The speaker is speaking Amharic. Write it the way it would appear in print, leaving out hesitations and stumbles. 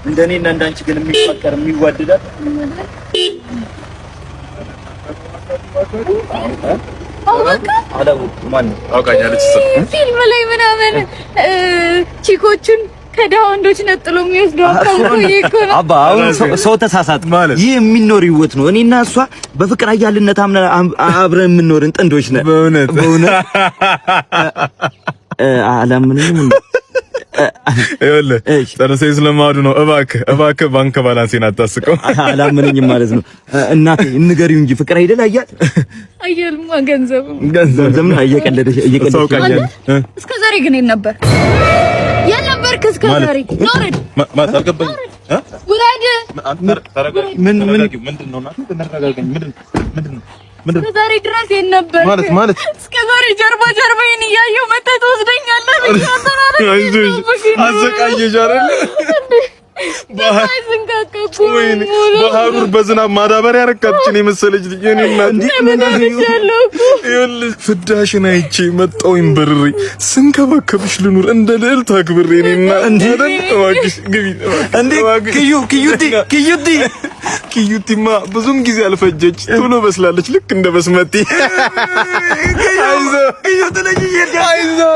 እንደኔና እንዳንቺ ግን የሚፈቀር የሚዋደዳት ፊልም ላይ ምናምን ቺኮቹን ከዳውንዶች ነጥሎ የሚወስደው አባ አሁን ሰው ተሳሳት ማለት ይህ የሚኖር ህይወት ነው። እኔና እሷ በፍቅር አያልነት አብረን የምንኖርን ጥንዶች ነን። በእውነት አላምንም። ይኸውልህ ጨርሰኝ ስለማወዱ ነው። እባክህ ባንክ ባላንሴን አታስቀው። አላምነኝም ማለት ነው። እናቴ ንገሪው እንጂ ፍቅር አይደል አያል አያልማ ገንዘብ ነው። እየቀለደሽ እስከ ዛሬ ግን ነበር የነበርክ እስከ ዛሬ ኖርድ ማታልከበኝ ውላድ ምንድን ዛሬ ድረስ የነበር ማለት እስከ ዛሬ ጀርባዬን እያየሁ መተህ ትወስደኛለህ። አዘቃየሽ አይደል? በሐሩር በዝናብ ማዳበሪያ ያረካችን የመሰለች ልጅ እኔና ፍዳሽን አይቼ መጣሁኝ በርሬ ስንከባከብሽ ልኑር እንደ ልዕልት አክብሬ እኔና እባክሽ ግቢ እንዴ ኪዩቲማ ብዙም ጊዜ አልፈጀች ቶሎ በስላለች ልክ እንደ በስመቲ አይዞህ